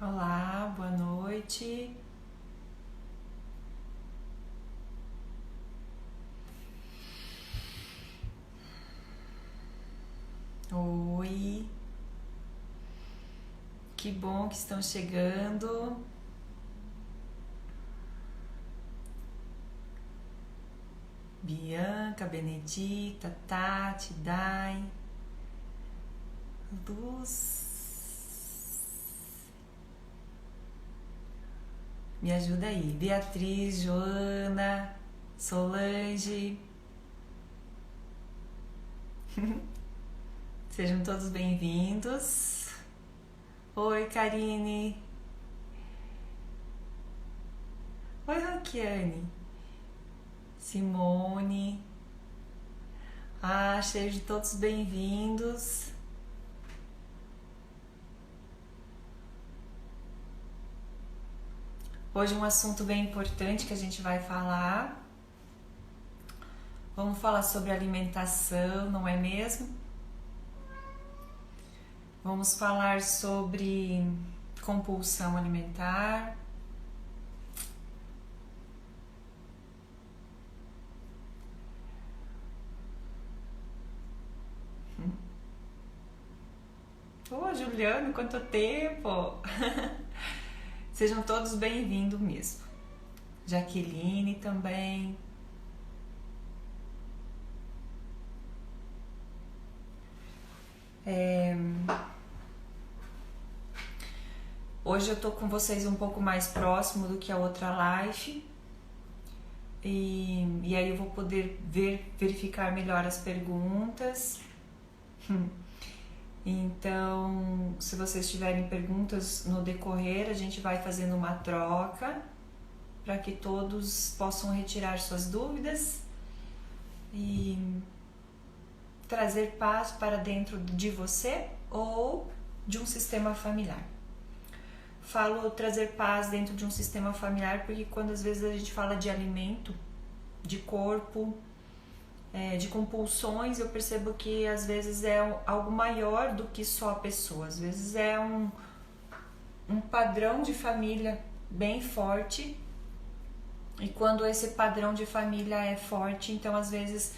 Olá, boa noite. Oi, que bom que estão chegando. Bianca, Benedita, Tati, Dai, Luz. Me ajuda aí. Beatriz, Joana, Solange. Sejam todos bem-vindos. Oi, Karine. Oi, Raquiane. Simone. Sejam todos bem-vindos. Hoje um assunto bem importante que a gente vai falar. Vamos falar sobre alimentação, não é mesmo? Vamos falar sobre compulsão alimentar. Ô, Juliano, quanto tempo! Sejam todos bem-vindos mesmo. Jaqueline também. Hoje eu tô com vocês um pouco mais próximo do que a outra live. E aí eu vou poder verificar melhor as perguntas. Então, se vocês tiverem perguntas no decorrer, a gente vai fazendo uma troca para que todos possam retirar suas dúvidas e trazer paz para dentro de você ou de um sistema familiar. Falo trazer paz dentro de um sistema familiar porque quando às vezes a gente fala de alimento, de corpo, de compulsões, eu percebo que às vezes é algo maior do que só a pessoa. Às vezes é um padrão de família bem forte, e quando esse padrão de família é forte, então às vezes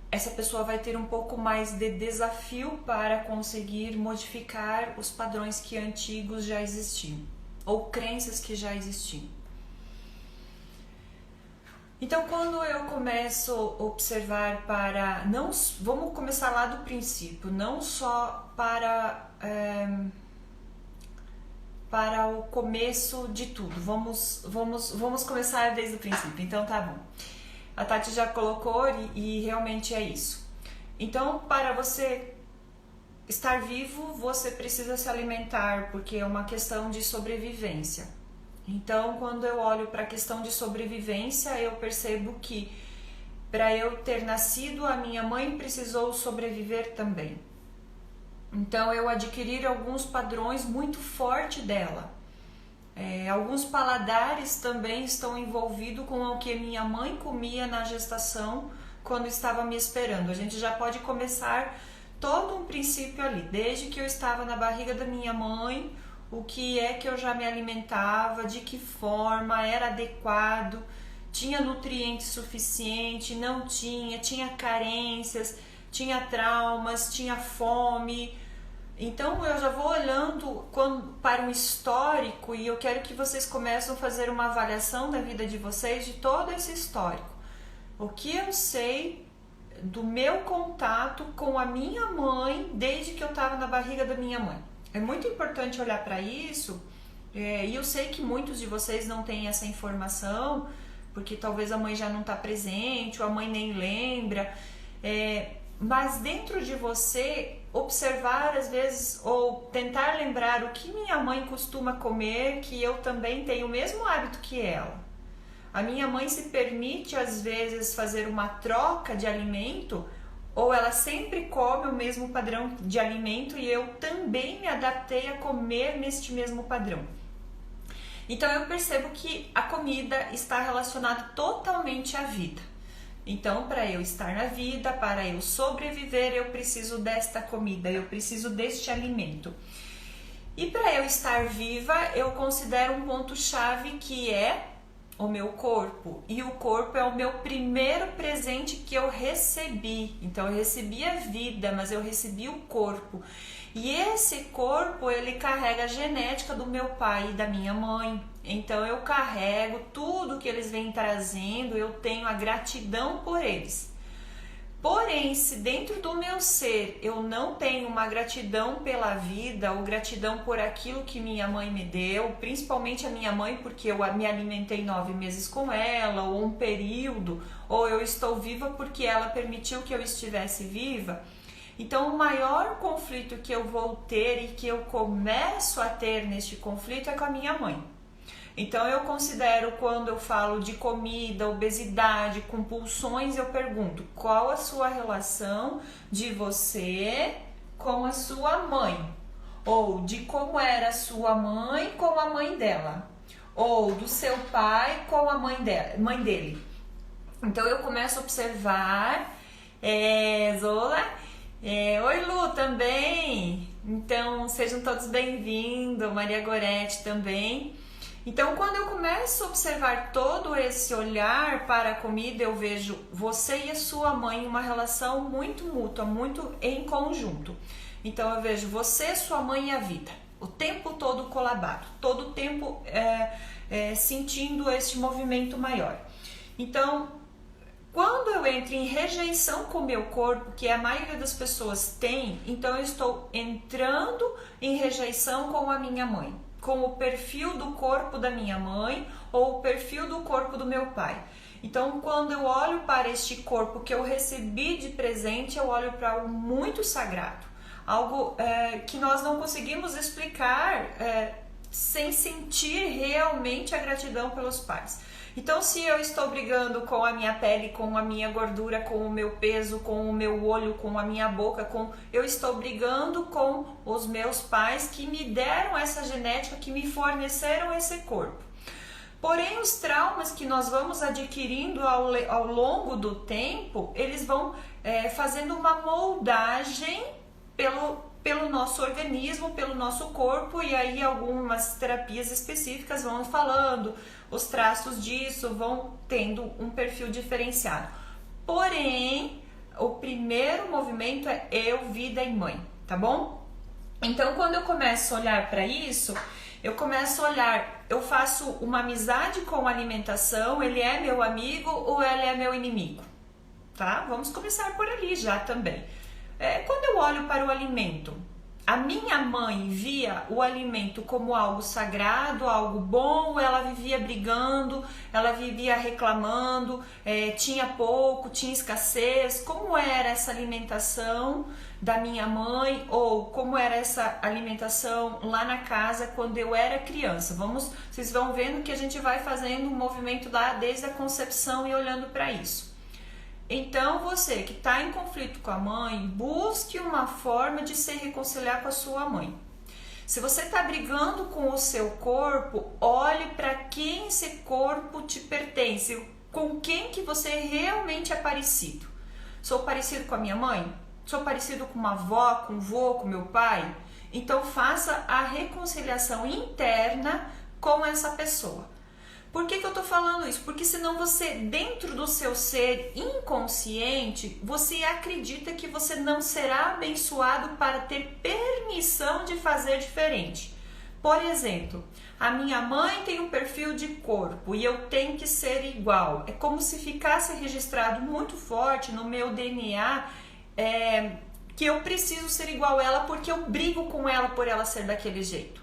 essa pessoa vai ter um pouco mais de desafio para conseguir modificar os padrões que antigos já existiam, ou crenças que já existiam. Então, quando eu começo a observar para... vamos começar lá do princípio, não só para o começo de tudo. Vamos começar desde o princípio, então tá bom. A Tati já colocou e realmente é isso. Então, para você estar vivo, você precisa se alimentar, porque é uma questão de sobrevivência. Então, quando eu olho para a questão de sobrevivência, eu percebo que para eu ter nascido, a minha mãe precisou sobreviver também. Então, eu adquiri alguns padrões muito fortes dela. Alguns paladares também estão envolvidos com o que minha mãe comia na gestação quando estava me esperando. A gente já pode começar todo um princípio ali, desde que eu estava na barriga da minha mãe, o que é que eu já me alimentava, de que forma, era adequado, tinha nutrientes suficiente, não tinha carências, tinha traumas, tinha fome. Então eu já vou olhando para um histórico e eu quero que vocês comecem a fazer uma avaliação da vida de vocês de todo esse histórico. O que eu sei do meu contato com a minha mãe desde que eu estava na barriga da minha mãe. É muito importante olhar para isso, e eu sei que muitos de vocês não têm essa informação, porque talvez a mãe já não está presente, ou a mãe nem lembra, mas dentro de você, observar às vezes, ou tentar lembrar o que minha mãe costuma comer, que eu também tenho o mesmo hábito que ela. A minha mãe se permite às vezes fazer uma troca de alimento, ou ela sempre come o mesmo padrão de alimento e eu também me adaptei a comer neste mesmo padrão. Então eu percebo que a comida está relacionada totalmente à vida. Então, para eu estar na vida, para eu sobreviver, eu preciso desta comida, eu preciso deste alimento. E para eu estar viva, eu considero um ponto-chave que é o meu corpo. E o corpo é o meu primeiro presente que eu recebi. Então eu recebi a vida, mas eu recebi o corpo. E esse corpo, ele carrega a genética do meu pai e da minha mãe. Então eu carrego tudo que eles vêm trazendo, eu tenho a gratidão por eles. Porém, se dentro do meu ser eu não tenho uma gratidão pela vida, ou gratidão por aquilo que minha mãe me deu, principalmente a minha mãe, porque eu me alimentei 9 meses com ela, ou um período, ou eu estou viva porque ela permitiu que eu estivesse viva. Então, o maior conflito que eu vou ter e que eu começo a ter neste conflito é com a minha mãe. Então eu considero, quando eu falo de comida, obesidade, compulsões, eu pergunto: qual a sua relação de você com a sua mãe? Ou de como era a sua mãe com a mãe dela? Ou do seu pai com a mãe dele? Então eu começo a observar. Zola, oi Lu também. Então sejam todos bem-vindos, Maria Gorete também. Então, quando eu começo a observar todo esse olhar para a comida, eu vejo você e a sua mãe uma relação muito mútua, muito em conjunto. Então, eu vejo você, sua mãe e a vida, o tempo todo colabado, todo o tempo sentindo esse movimento maior. Então, quando eu entro em rejeição com o meu corpo, que a maioria das pessoas tem, então eu estou entrando em rejeição com a minha mãe, com o perfil do corpo da minha mãe ou o perfil do corpo do meu pai. Então, quando eu olho para este corpo que eu recebi de presente, eu olho para algo muito sagrado, algo que nós não conseguimos explicar sem sentir realmente a gratidão pelos pais. Então, se eu estou brigando com a minha pele, com a minha gordura, com o meu peso, com o meu olho, com a minha boca, eu estou brigando com os meus pais que me deram essa genética, que me forneceram esse corpo. Porém, os traumas que nós vamos adquirindo ao longo do tempo, eles vão fazendo uma moldagem pelo nosso organismo, pelo nosso corpo, e aí algumas terapias específicas vão falando, os traços disso vão tendo um perfil diferenciado. Porém, o primeiro movimento é eu, vida e mãe, tá bom? Então, quando eu começo a olhar para isso, eu faço uma amizade com a alimentação, ele é meu amigo ou ele é meu inimigo, tá? Vamos começar por ali já também. Quando eu olho para o alimento, a minha mãe via o alimento como algo sagrado, algo bom, ela vivia brigando, ela vivia reclamando, tinha pouco, tinha escassez. Como era essa alimentação da minha mãe, ou como era essa alimentação lá na casa quando eu era criança? Vocês vão vendo que a gente vai fazendo um movimento lá desde a concepção e olhando para isso. Então, você que está em conflito com a mãe, busque uma forma de se reconciliar com a sua mãe. Se você está brigando com o seu corpo, olhe para quem esse corpo te pertence, com quem que você realmente é parecido. Sou parecido com a minha mãe? Sou parecido com uma avó, com um vô, com meu pai? Então, faça a reconciliação interna com essa pessoa. Por que eu estou falando isso? Porque senão você, dentro do seu ser inconsciente, você acredita que você não será abençoado para ter permissão de fazer diferente. Por exemplo, a minha mãe tem um perfil de corpo e eu tenho que ser igual. É como se ficasse registrado muito forte no meu DNA que eu preciso ser igual a ela porque eu brigo com ela por ela ser daquele jeito.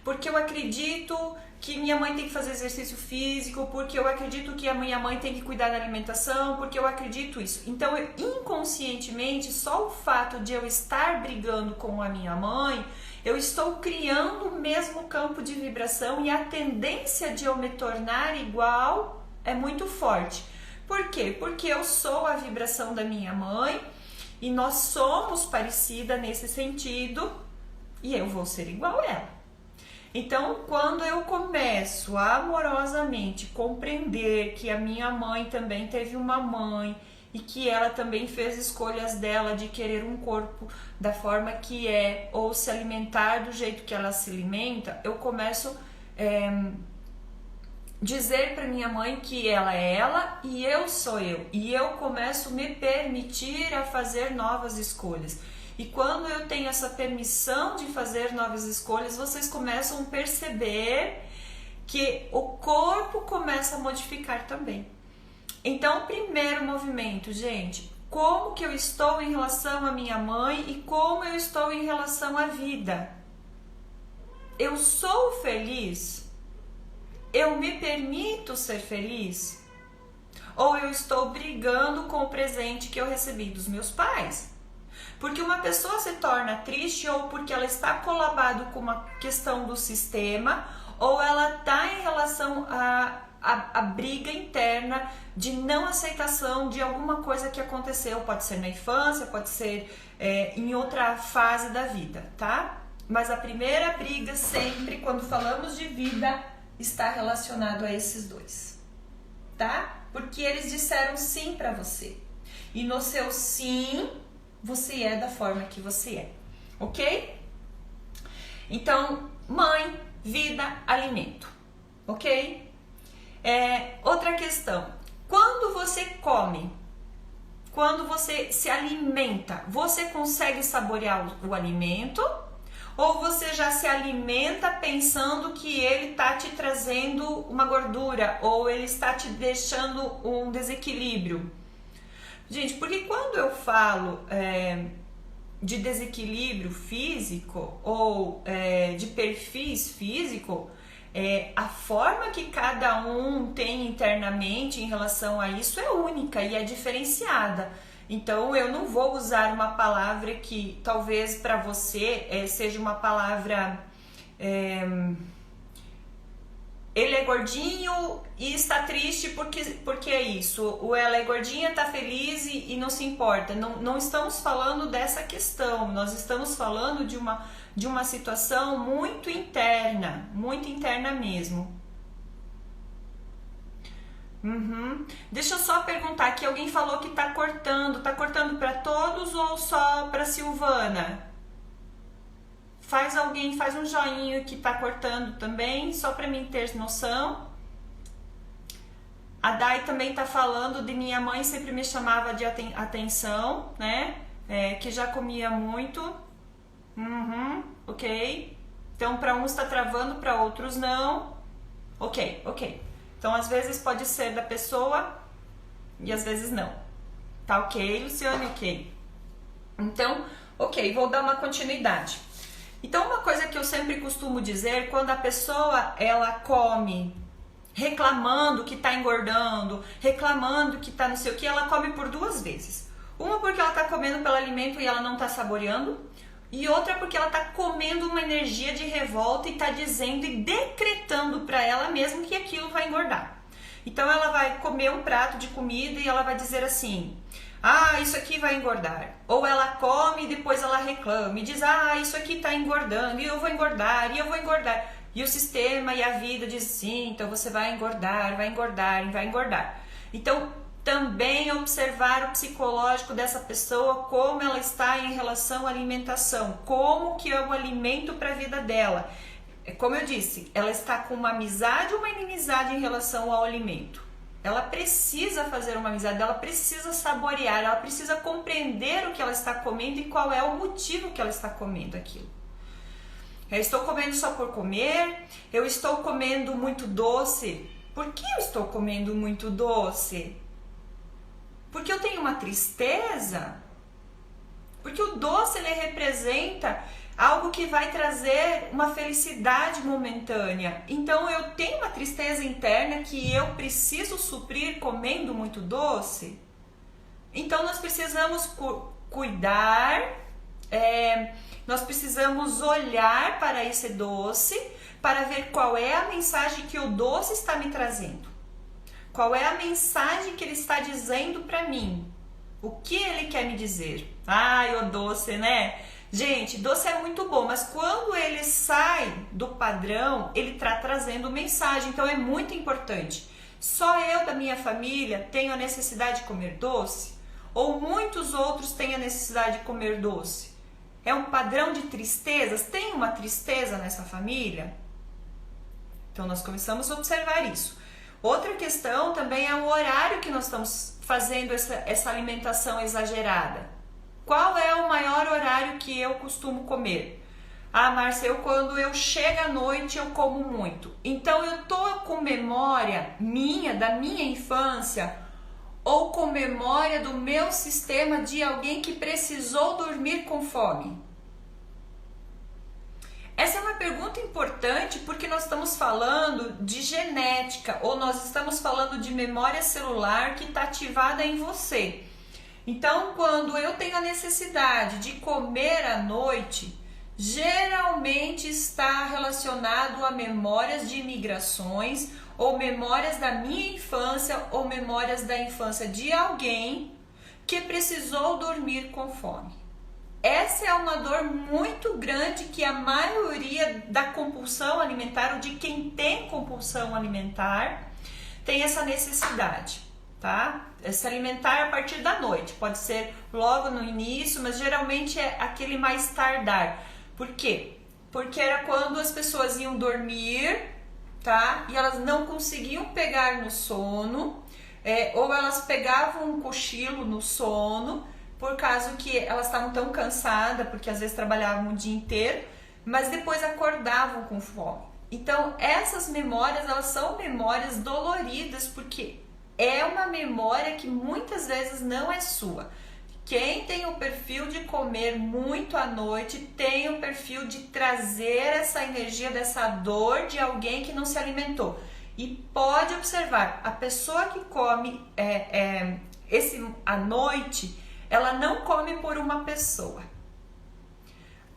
Porque eu acredito que minha mãe tem que fazer exercício físico, porque eu acredito que a minha mãe tem que cuidar da alimentação, porque eu acredito isso. Então, inconscientemente, só o fato de eu estar brigando com a minha mãe, eu estou criando o mesmo campo de vibração e a tendência de eu me tornar igual é muito forte. Por quê? Porque eu sou a vibração da minha mãe e nós somos parecidas nesse sentido e eu vou ser igual a ela. Então, quando eu começo a amorosamente compreender que a minha mãe também teve uma mãe e que ela também fez escolhas dela de querer um corpo da forma que é, ou se alimentar do jeito que ela se alimenta, eu começo dizer para minha mãe que ela é ela e eu sou eu, e eu começo a me permitir a fazer novas escolhas. E quando eu tenho essa permissão de fazer novas escolhas, vocês começam a perceber que o corpo começa a modificar também. Então, o primeiro movimento, gente, como que eu estou em relação à minha mãe e como eu estou em relação à vida? Eu sou feliz? Eu me permito ser feliz? Ou eu estou brigando com o presente que eu recebi dos meus pais? Porque uma pessoa se torna triste ou porque ela está colabada com uma questão do sistema, ou ela está em relação a briga interna de não aceitação de alguma coisa que aconteceu, pode ser na infância, pode ser em outra fase da vida, tá? Mas a primeira briga sempre, quando falamos de vida, está relacionado a esses dois, tá? Porque eles disseram sim para você, e no seu sim, você é da forma que você é, ok? Então, mãe, vida, alimento, ok? Outra questão, quando você come, quando você se alimenta, você consegue saborear o alimento? Ou você já se alimenta pensando que ele está te trazendo uma gordura, ou ele está te deixando um desequilíbrio? Gente, porque quando eu falo de desequilíbrio físico ou de perfis físico, a forma que cada um tem internamente em relação a isso é única e é diferenciada. Então eu não vou usar uma palavra que talvez para você seja uma palavra ele é gordinho e está triste porque é isso, ou ela é gordinha, está feliz e não se importa. Não estamos falando dessa questão, nós estamos falando de uma situação muito interna mesmo. Deixa eu só perguntar aqui, alguém falou que tá cortando para todos ou só para Silvana? Faz um joinha que tá cortando também, só para mim ter noção. A Dai também tá falando de minha mãe sempre me chamava de atenção, né? Que já comia muito. Ok. Então para uns tá travando, para outros não. Ok. Então, às vezes pode ser da pessoa e às vezes não. Tá ok, Luciane? Ok. Então, ok, vou dar uma continuidade. Então, uma coisa que eu sempre costumo dizer, quando a pessoa, ela come reclamando que tá engordando, reclamando que tá não sei o que, ela come por duas vezes. Uma porque ela tá comendo pelo alimento e ela não tá saboreando. E outra porque ela está comendo uma energia de revolta e está dizendo e decretando para ela mesma que aquilo vai engordar. Então ela vai comer um prato de comida e ela vai dizer assim: isso aqui vai engordar. Ou ela come e depois ela reclama e diz: isso aqui está engordando e eu vou engordar, e eu vou engordar. E o sistema e a vida diz: sim, então você vai engordar, vai engordar e vai engordar. Então também observar o psicológico dessa pessoa, como ela está em relação à alimentação, como que é o alimento para a vida dela. Como eu disse, ela está com uma amizade ou uma inimizade em relação ao alimento. Ela precisa fazer uma amizade, ela precisa saborear, ela precisa compreender o que ela está comendo e qual é o motivo que ela está comendo aquilo. Eu estou comendo só por comer? Eu estou comendo muito doce? Por que eu estou comendo muito doce? Porque eu tenho uma tristeza? Porque o doce ele representa algo que vai trazer uma felicidade momentânea. Então eu tenho uma tristeza interna que eu preciso suprir comendo muito doce. Então nós precisamos cuidar, nós precisamos olhar para esse doce para ver qual é a mensagem que o doce está me trazendo. Qual é a mensagem que ele está dizendo para mim? O que ele quer me dizer? O doce, né? Gente, doce é muito bom, mas quando ele sai do padrão, ele está trazendo mensagem. Então é muito importante. Só eu da minha família tenho a necessidade de comer doce? ou muitos outros têm a necessidade de comer doce? É um padrão de tristezas? Tem uma tristeza nessa família? Então nós começamos a observar isso. Outra questão também é o horário que nós estamos fazendo essa alimentação exagerada. Qual é o maior horário que eu costumo comer? Ah, Márcia, quando eu chego à noite eu como muito. Então eu tô com memória da minha infância, ou com memória do meu sistema de alguém que precisou dormir com fome? Essa é uma pergunta importante porque nós estamos falando de genética, ou nós estamos falando de memória celular que está ativada em você. Então, quando eu tenho a necessidade de comer à noite, geralmente está relacionado a memórias de imigrações, ou memórias da minha infância, ou memórias da infância de alguém que precisou dormir com fome. Essa é uma dor muito grande que a maioria da compulsão alimentar, ou de quem tem compulsão alimentar, tem essa necessidade, tá? Se alimentar a partir da noite, pode ser logo no início, mas geralmente é aquele mais tardar. Por quê? Porque era quando as pessoas iam dormir, tá? E elas não conseguiam pegar no sono, ou elas pegavam um cochilo no sono, por causa que elas estavam tão cansadas, porque às vezes trabalhavam o dia inteiro, mas depois acordavam com fome. Então, essas memórias, elas são memórias doloridas, porque é uma memória que muitas vezes não é sua. Quem tem o perfil de comer muito à noite, tem o perfil de trazer essa energia, dessa dor de alguém que não se alimentou. E pode observar, a pessoa que come à noite, ela não come por uma pessoa.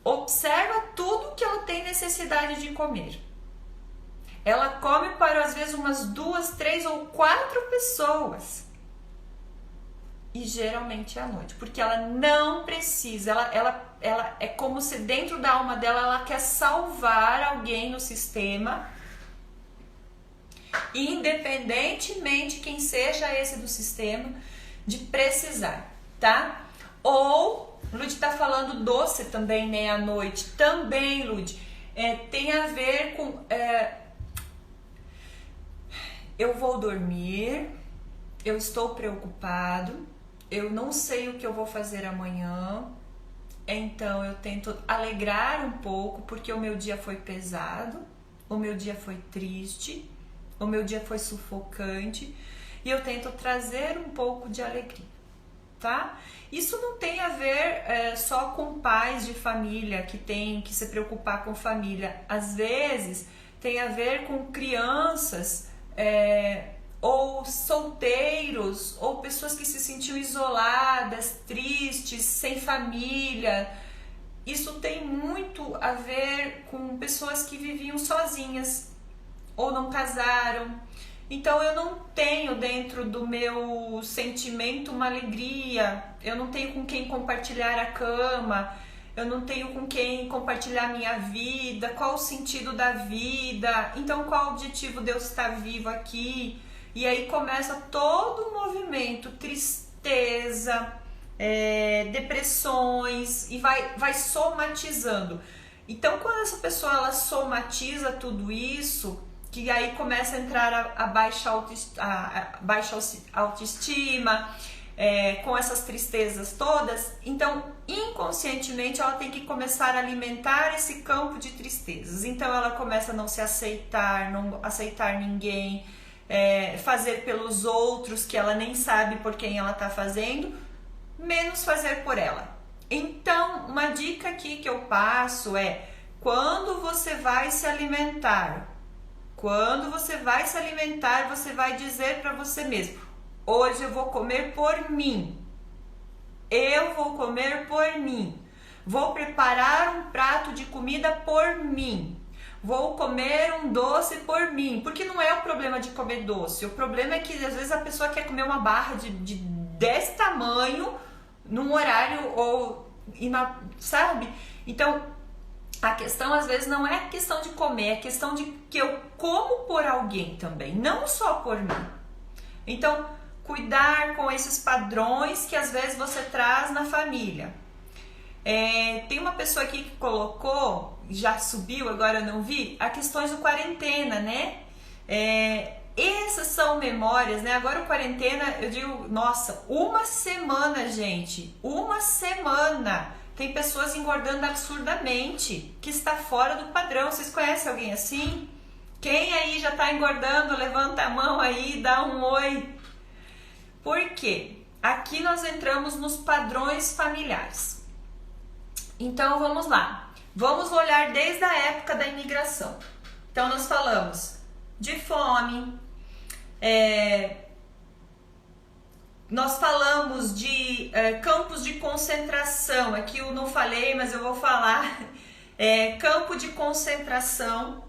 Observa tudo que ela tem necessidade de comer. Ela come para, às vezes, umas 2, 3 ou 4 pessoas. E geralmente é à noite, porque ela não precisa, ela é como se dentro da alma dela ela quer salvar alguém no sistema, independentemente quem seja esse do sistema, de precisar. Tá? Ou, Lud tá falando doce também, né, à noite. Também, Lud, tem a ver com... eu vou dormir, eu estou preocupado, eu não sei o que eu vou fazer amanhã, então eu tento alegrar um pouco, porque o meu dia foi pesado, o meu dia foi triste, o meu dia foi sufocante, e eu tento trazer um pouco de alegria. Tá? Isso não tem a ver só com pais de família que tem que se preocupar com família. Às vezes tem a ver com crianças ou solteiros, ou pessoas que se sentiam isoladas, tristes, sem família. Isso tem muito a ver com pessoas que viviam sozinhas ou não casaram. Então eu não tenho dentro do meu sentimento uma alegria, eu não tenho com quem compartilhar a cama, eu não tenho com quem compartilhar a minha vida, qual o sentido da vida, então qual o objetivo de eu estar vivo aqui. E aí começa todo o movimento, tristeza, depressões, e vai somatizando. Então quando essa pessoa ela somatiza tudo isso, que aí começa a entrar a baixa autoestima, com essas tristezas todas, então inconscientemente ela tem que começar a alimentar esse campo de tristezas. Então ela começa a não se aceitar, não aceitar ninguém, fazer pelos outros que ela nem sabe por quem ela está fazendo, menos fazer por ela. Então uma dica aqui que eu passo é: quando você vai se alimentar, você vai dizer para você mesmo: hoje eu vou comer por mim. Eu vou comer por mim. Vou preparar um prato de comida por mim. Vou comer um doce por mim. Porque não é o problema de comer doce. O problema é que às vezes a pessoa quer comer uma barra desse tamanho num horário sabe? Então, a questão às vezes não é questão de comer, é questão de que eu como por alguém também, não só por mim. Então, cuidar com esses padrões que às vezes você traz na família. Tem uma pessoa aqui que colocou, já subiu, agora eu não vi, a questões do quarentena, né? Essas são memórias, né? Agora o quarentena, eu digo, nossa, uma semana, gente, uma semana. Tem pessoas engordando absurdamente, que está fora do padrão. Vocês conhecem alguém assim? Quem aí já está engordando, levanta a mão aí, dá um oi. Por quê? Aqui nós entramos nos padrões familiares. Então vamos lá. Vamos olhar desde a época da imigração. Então nós falamos de fome, nós falamos de campos de concentração. Aqui eu não falei, mas eu vou falar. Campo de concentração.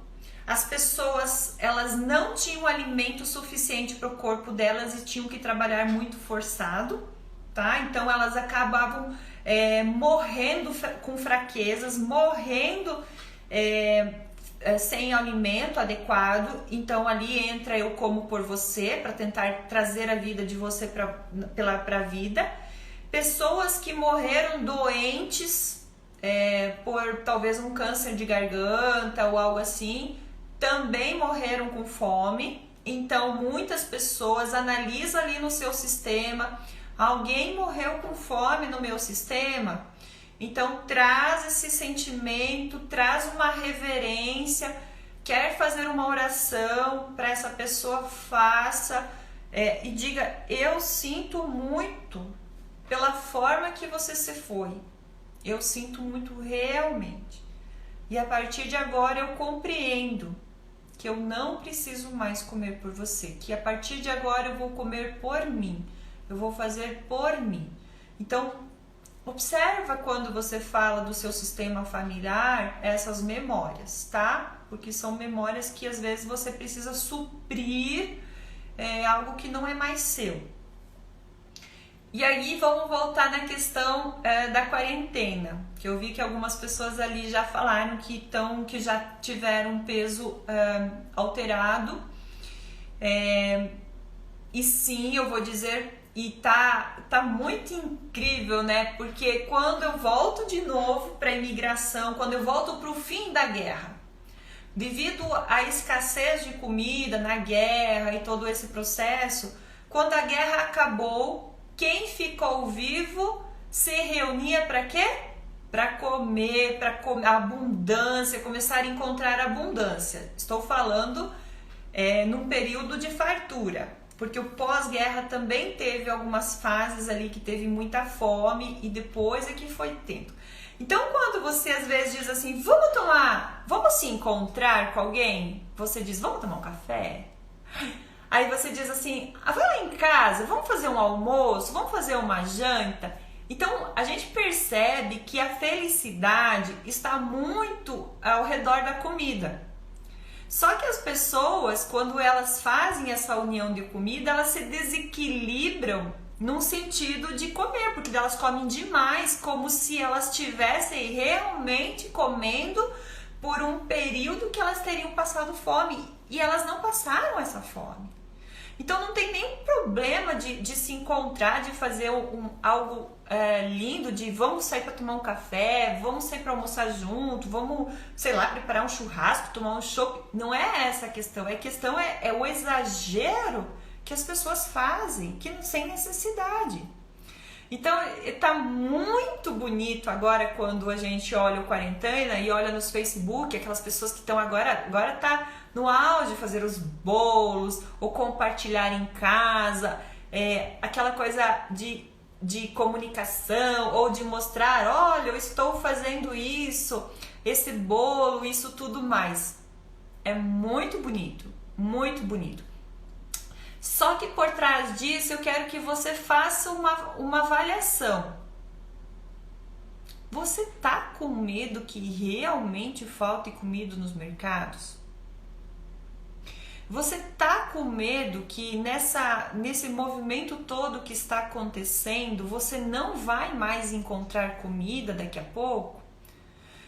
As pessoas, elas não tinham alimento suficiente para o corpo delas e tinham que trabalhar muito forçado, tá? Então elas acabavam morrendo com fraquezas, morrendo sem alimento adequado. Então ali entra Eu Como Por Você, para tentar trazer a vida de você para a vida. Pessoas que morreram doentes por talvez um câncer de garganta ou algo assim, também morreram com fome. Então muitas pessoas analisam ali no seu sistema, alguém morreu com fome no meu sistema. Então traz esse sentimento, traz uma reverência, quer fazer uma oração para essa pessoa, faça e diga: eu sinto muito pela forma que você se foi, eu sinto muito realmente, e a partir de agora eu compreendo que eu não preciso mais comer por você, que a partir de agora eu vou comer por mim, eu vou fazer por mim. Então observa quando você fala do seu sistema familiar essas memórias, tá? Porque são memórias que às vezes você precisa suprir algo que não é mais seu. E aí vamos voltar na questão da quarentena, que eu vi que algumas pessoas ali já falaram que já tiveram um peso alterado. E sim, eu vou dizer, e tá muito incrível, né? Porque quando eu volto de novo para a imigração, quando eu volto para o fim da guerra, devido à escassez de comida na guerra e todo esse processo, quando a guerra acabou, quem ficou vivo se reunia para quê? Para comer, abundância, começar a encontrar abundância. Estou falando num período de fartura, porque o pós-guerra também teve algumas fases ali que teve muita fome e depois é que foi tendo. Então quando você às vezes diz assim, vamos se encontrar com alguém, você diz, vamos tomar um café? Aí você diz assim, vai lá em casa, vamos fazer um almoço, vamos fazer uma janta. Então a gente percebe que a felicidade está muito ao redor da comida. Só que as pessoas, quando elas fazem essa união de comida, elas se desequilibram num sentido de comer, porque elas comem demais, como se elas estivessem realmente comendo por um período que elas teriam passado fome, e elas não passaram essa fome. Então não tem nenhum problema de se encontrar, de fazer algo lindo, de vamos sair para tomar um café, vamos sair para almoçar junto, vamos, sei lá, preparar um churrasco, tomar um chopp. Não é essa a questão, a questão é o exagero que as pessoas fazem, sem necessidade. Então tá muito bonito agora quando a gente olha o quarentena e olha nos Facebook, aquelas pessoas que estão agora tá no auge fazer os bolos ou compartilhar em casa, aquela coisa de comunicação ou de mostrar, olha, eu estou fazendo isso, esse bolo, isso tudo mais. É muito bonito, muito bonito. Só que por trás disso eu quero que você faça uma avaliação. Você tá com medo que realmente falte comida nos mercados? Você tá com medo que nesse movimento todo que está acontecendo, você não vai mais encontrar comida daqui a pouco?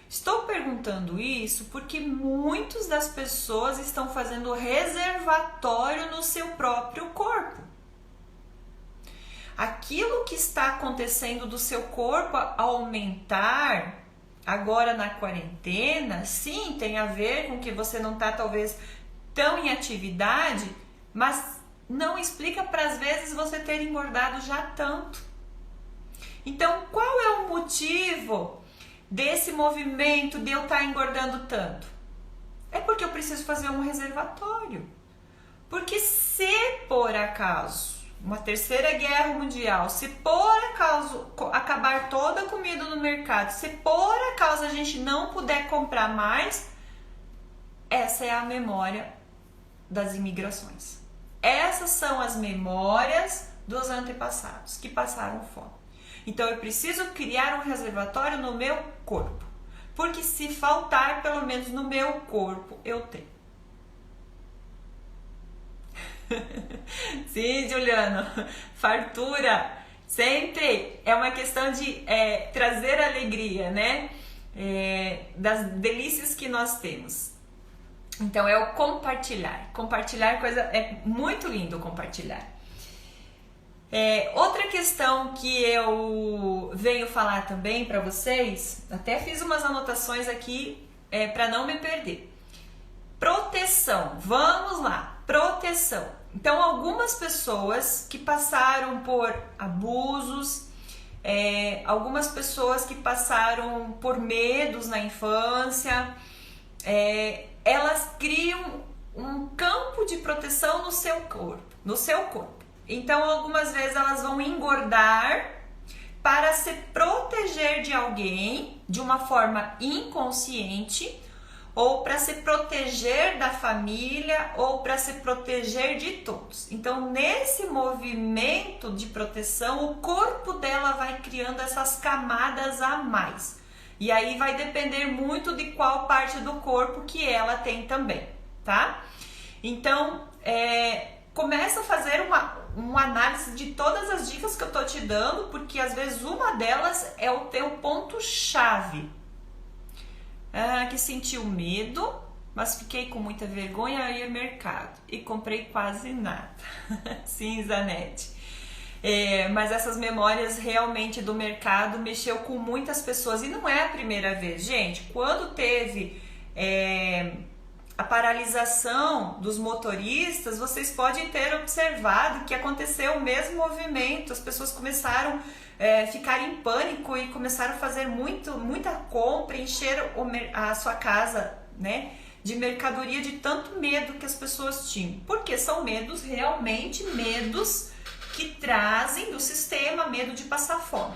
Estou perguntando isso porque muitas das pessoas estão fazendo reservatório no seu próprio corpo. aquilo que está acontecendo do seu corpo aumentar agora na quarentena, sim, tem a ver com que você não está talvez tão em atividade, mas não explica para às vezes você ter engordado já tanto. Então, qual é o motivo desse movimento de eu estar engordando tanto? É porque eu preciso fazer um reservatório. Porque se por acaso uma terceira guerra mundial, se por acaso acabar toda a comida no mercado, se por acaso a gente não puder comprar mais, essa é a memória das imigrações. Essas são as memórias dos antepassados que passaram fome. Então eu preciso criar um reservatório no meu corpo, porque se faltar pelo menos no meu corpo, eu tenho. Sim, Juliano, fartura sempre é uma questão de trazer alegria, né? Das delícias que nós temos. Então é o compartilhar. Compartilhar é muito lindo compartilhar. Outra questão que eu venho falar também para vocês, até fiz umas anotações aqui para não me perder. Proteção, vamos lá, proteção. Então, algumas pessoas que passaram por abusos, algumas pessoas que passaram por medos na infância, elas criam um campo de proteção no seu corpo. Então, algumas vezes elas vão engordar para se proteger de alguém de uma forma inconsciente, ou para se proteger da família, ou para se proteger de todos. Então, nesse movimento de proteção, o corpo dela vai criando essas camadas a mais. E aí vai depender muito de qual parte do corpo que ela tem também, tá? Então, começa a fazer uma análise de todas as dicas que eu tô te dando, porque às vezes uma delas é o teu ponto-chave. Que sentiu medo, mas fiquei com muita vergonha aí ao mercado e comprei quase nada. Sim, Zanete. Mas essas memórias realmente do mercado mexeu com muitas pessoas e não é a primeira vez, gente. Quando teve a paralisação dos motoristas, vocês podem ter observado que aconteceu o mesmo movimento. As pessoas começaram ficar em pânico e começaram a fazer muita compra, encher a sua casa, né, de mercadoria, de tanto medo que as pessoas tinham. Porque são medos, realmente medos que trazem do sistema, medo de passar fome.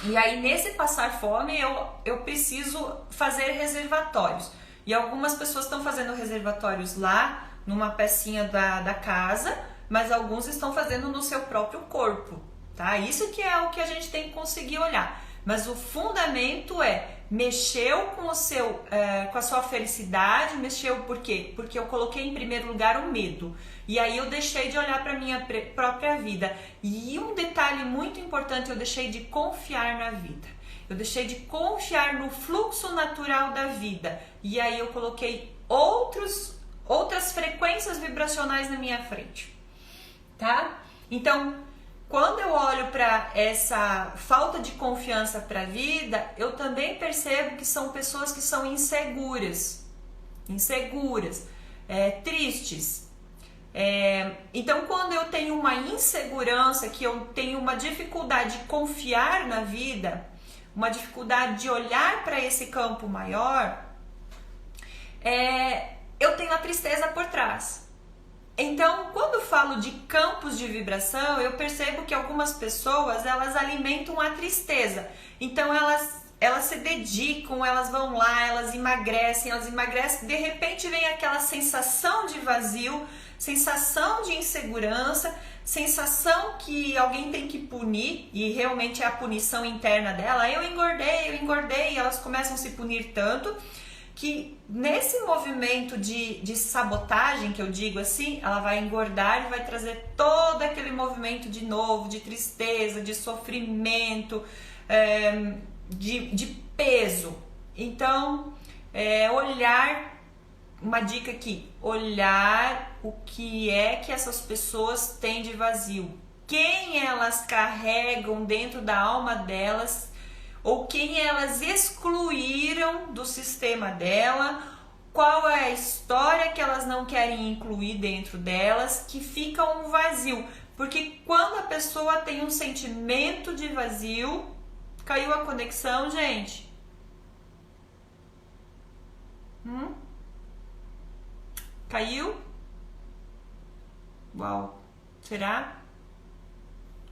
E aí nesse passar fome eu preciso fazer reservatórios. E algumas pessoas estão fazendo reservatórios lá, numa pecinha da casa, mas alguns estão fazendo no seu próprio corpo, tá? Isso que é o que a gente tem que conseguir olhar. Mas o fundamento mexeu com com a sua felicidade, mexeu por quê? Porque eu coloquei em primeiro lugar o medo. E aí eu deixei de olhar para a minha própria vida. E um detalhe muito importante, eu deixei de confiar na vida. Eu deixei de confiar no fluxo natural da vida. E aí eu coloquei outras frequências vibracionais na minha frente. Tá? Então, quando eu olho para essa falta de confiança para a vida, eu também percebo que são pessoas que são inseguras, tristes. Então, quando eu tenho uma insegurança, que eu tenho uma dificuldade de confiar na vida, uma dificuldade de olhar para esse campo maior, eu tenho a tristeza por trás. Então, quando eu falo de campos de vibração, eu percebo que algumas pessoas, elas alimentam a tristeza. Então, elas se dedicam, elas vão lá, elas emagrecem, de repente vem aquela sensação de vazio, sensação de insegurança, sensação que alguém tem que punir, e realmente é a punição interna dela. Eu engordei, e elas começam a se punir tanto, que nesse movimento de sabotagem, que eu digo assim, ela vai engordar e vai trazer todo aquele movimento de novo, de tristeza, de sofrimento, de peso. Então, olhar, uma dica aqui, olhar o que é que essas pessoas têm de vazio. quem elas carregam dentro da alma delas, ou quem elas excluíram do sistema dela, qual é a história que elas não querem incluir dentro delas, que fica um vazio. Porque quando a pessoa tem um sentimento de vazio, caiu a conexão, gente? Caiu? Uau, será?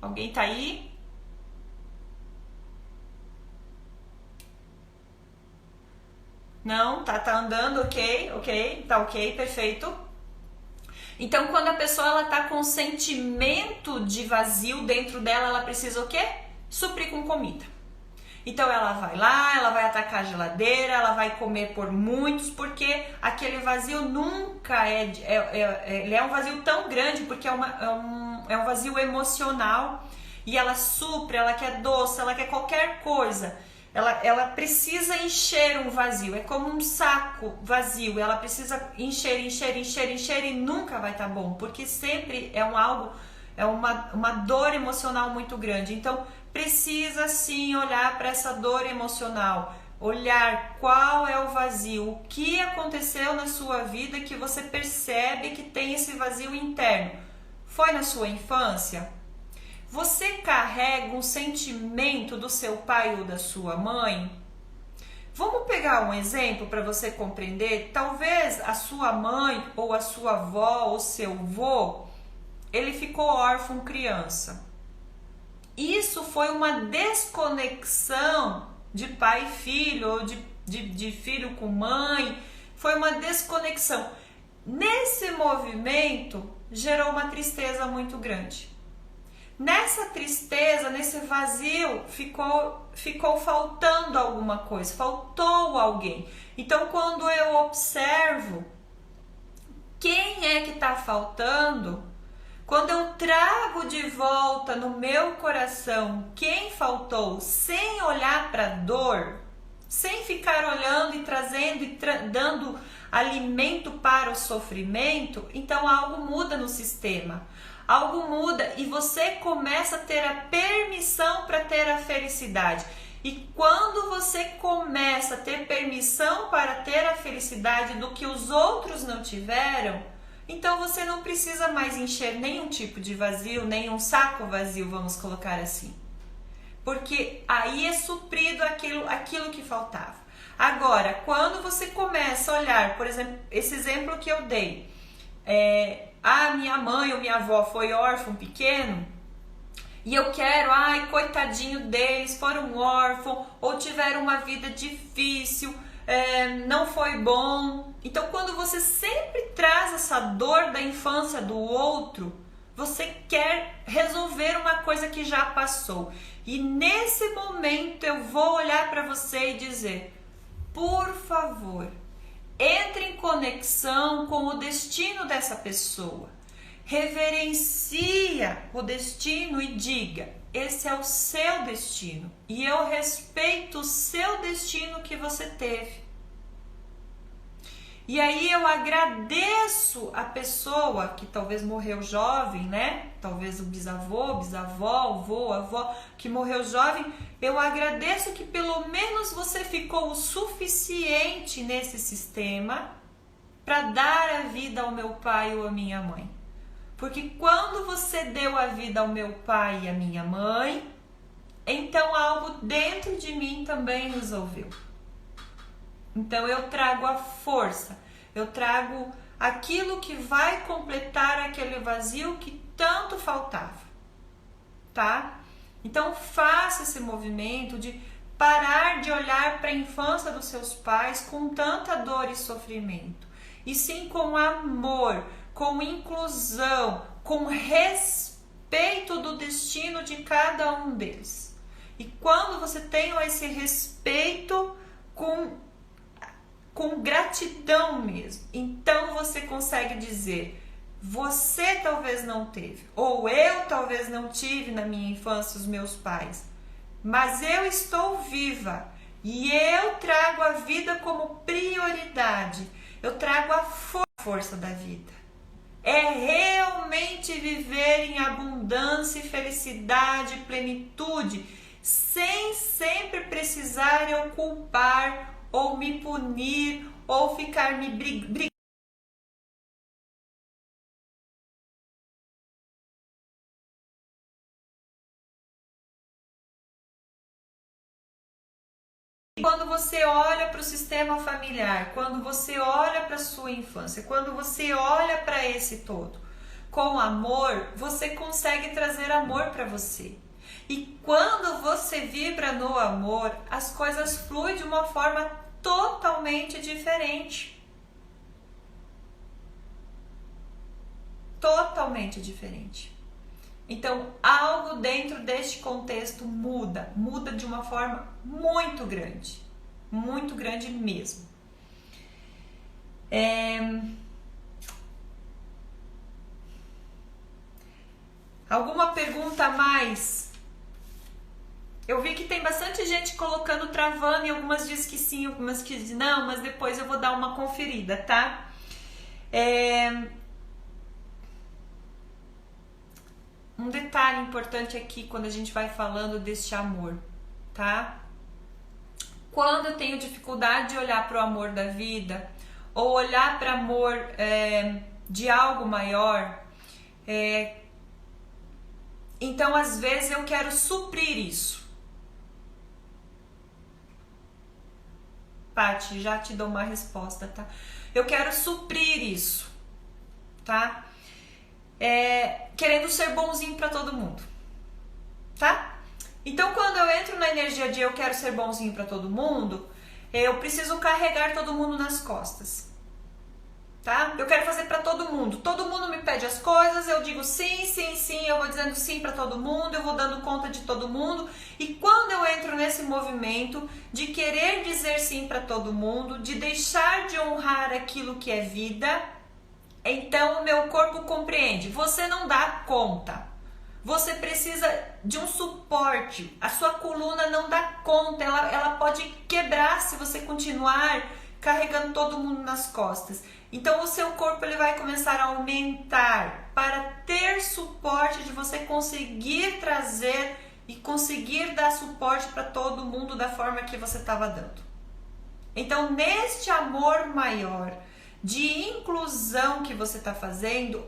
Alguém tá aí? Não, tá andando, ok, tá ok, perfeito. Então, quando a pessoa ela tá com sentimento de vazio dentro dela, ela precisa o quê? Suprir com comida. Então ela vai lá, ela vai atacar a geladeira, ela vai comer por muitos, porque aquele vazio nunca ele é um vazio tão grande, porque é um vazio emocional, e ela supre, ela quer doce, ela quer qualquer coisa. Ela precisa encher um vazio, é como um saco vazio, ela precisa encher e nunca vai estar bom, porque sempre é uma dor emocional muito grande. Então precisa sim olhar para essa dor emocional, olhar qual é o vazio, o que aconteceu na sua vida que você percebe que tem esse vazio interno. Foi na sua infância? Você carrega um sentimento do seu pai ou da sua mãe? Vamos pegar um exemplo para você compreender. Talvez a sua mãe ou a sua avó ou seu avô, ele ficou órfão criança. Isso foi uma desconexão de pai e filho, ou de filho com mãe, foi uma desconexão. Nesse movimento, gerou uma tristeza muito grande. Nessa tristeza, nesse vazio, ficou faltando alguma coisa, faltou alguém. Então, quando eu observo quem é que está faltando, quando eu trago de volta no meu coração quem faltou, sem olhar para a dor, sem ficar olhando e trazendo e dando alimento para o sofrimento, então algo muda no sistema. Algo muda e você começa a ter a permissão para ter a felicidade. E quando você começa a ter permissão para ter a felicidade do que os outros não tiveram, então você não precisa mais encher nenhum tipo de vazio, nenhum saco vazio, vamos colocar assim. Porque aí é suprido aquilo que faltava. Agora, quando você começa a olhar, por exemplo, esse exemplo que eu dei, minha mãe ou minha avó foi órfão pequeno, e eu quero, coitadinho deles, foram órfãos, ou tiveram uma vida difícil, não foi bom. Então, quando você sempre traz essa dor da infância do outro, você quer resolver uma coisa que já passou. E nesse momento eu vou olhar para você e dizer, por favor, entre em conexão com o destino dessa pessoa. Reverencia o destino e diga, esse é o seu destino. E eu respeito o seu destino que você teve. E aí eu agradeço a pessoa que talvez morreu jovem, né? Talvez o bisavô, bisavó, avô, avó que morreu jovem. Eu agradeço que pelo menos você ficou o suficiente nesse sistema para dar a vida ao meu pai ou à minha mãe. Porque quando você deu a vida ao meu pai e à minha mãe, então algo dentro de mim também resolveu. Então eu trago a força, eu trago aquilo que vai completar aquele vazio que tanto faltava, tá? Então faça esse movimento de parar de olhar para a infância dos seus pais com tanta dor e sofrimento, e sim com amor, com inclusão, com respeito do destino de cada um deles. E quando você tem esse respeito com gratidão mesmo, então você consegue dizer, você talvez não teve, ou eu talvez não tive na minha infância os meus pais, mas eu estou viva e eu trago a vida como prioridade, eu trago a força da vida. é realmente viver em abundância e felicidade, plenitude, sem sempre precisar eu culpar ou me punir ou ficar me brigando. Quando você olha para o sistema familiar, quando você olha para a sua infância, quando você olha para esse todo com amor, você consegue trazer amor para você. E quando você vibra no amor, as coisas fluem de uma forma totalmente diferente. Totalmente diferente. Então, algo dentro deste contexto muda de uma forma muito grande mesmo. Alguma pergunta a mais? Eu vi que tem bastante gente colocando travando e algumas diz que sim, algumas que diz não, mas depois eu vou dar uma conferida, tá? Um detalhe importante aqui quando a gente vai falando deste amor, tá? Quando eu tenho dificuldade de olhar para o amor da vida ou olhar para amor de algo maior, então às vezes eu quero suprir isso. Paty, já te dou uma resposta, tá? Eu quero suprir isso, tá? Querendo ser bonzinho para todo mundo, tá? Então quando eu entro na energia de eu quero ser bonzinho para todo mundo, eu preciso carregar todo mundo nas costas, tá? Eu quero fazer para todo mundo me pede as coisas, eu digo sim, sim, sim, eu vou dizendo sim para todo mundo, eu vou dando conta de todo mundo, e quando eu entro nesse movimento de querer dizer sim para todo mundo, de deixar de honrar aquilo que é vida, então o meu corpo compreende, você não dá conta, você precisa de um suporte, a sua coluna não dá conta, ela pode quebrar se você continuar carregando todo mundo nas costas. Então o seu corpo ele vai começar a aumentar para ter suporte de você conseguir trazer e conseguir dar suporte para todo mundo da forma que você estava dando. Então neste amor maior de inclusão que você está fazendo,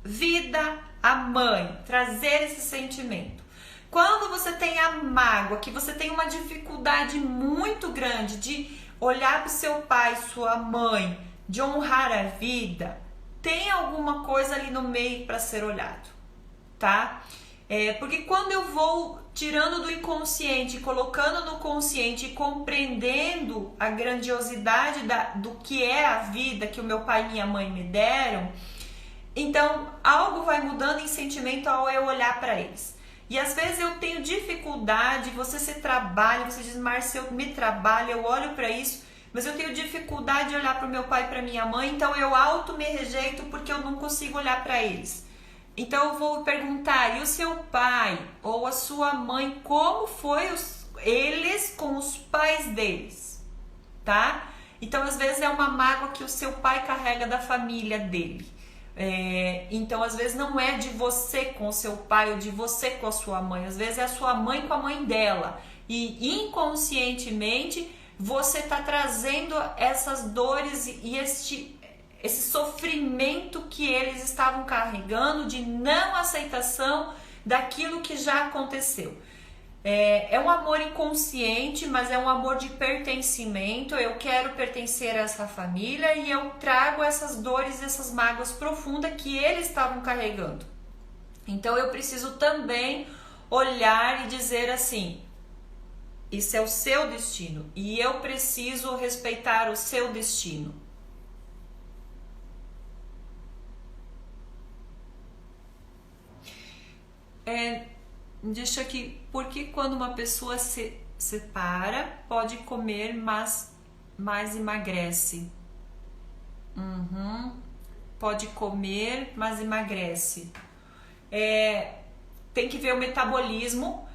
vida a mãe, trazer esse sentimento. Quando você tem a mágoa, que você tem uma dificuldade muito grande de olhar para o seu pai, sua mãe, de honrar a vida, tem alguma coisa ali no meio para ser olhado, tá? Porque quando eu vou tirando do inconsciente, colocando no consciente e compreendendo a grandiosidade do que é a vida que o meu pai e minha mãe me deram, então algo vai mudando em sentimento ao eu olhar para eles. E às vezes eu tenho dificuldade, você se trabalha, você diz, Márcia, eu me trabalho, eu olho para isso, mas eu tenho dificuldade de olhar para o meu pai e para minha mãe, então eu auto me rejeito porque eu não consigo olhar para eles. Então eu vou perguntar, e o seu pai ou a sua mãe, como foi eles com os pais deles, tá? Então às vezes é uma mágoa que o seu pai carrega da família dele. Então às vezes não é de você com o seu pai ou de você com a sua mãe, às vezes é a sua mãe com a mãe dela, e inconscientemente você está trazendo essas dores e esse sofrimento que eles estavam carregando de não aceitação daquilo que já aconteceu. É um amor inconsciente, mas é um amor de pertencimento. Eu quero pertencer a essa família e eu trago essas dores, essas mágoas profundas que eles estavam carregando. Então eu preciso também olhar e dizer assim, isso é o seu destino e eu preciso respeitar o seu destino. Deixa aqui, porque quando uma pessoa se separa, pode comer, mas mais emagrece. Pode comer, mas emagrece. Tem que ver o metabolismo,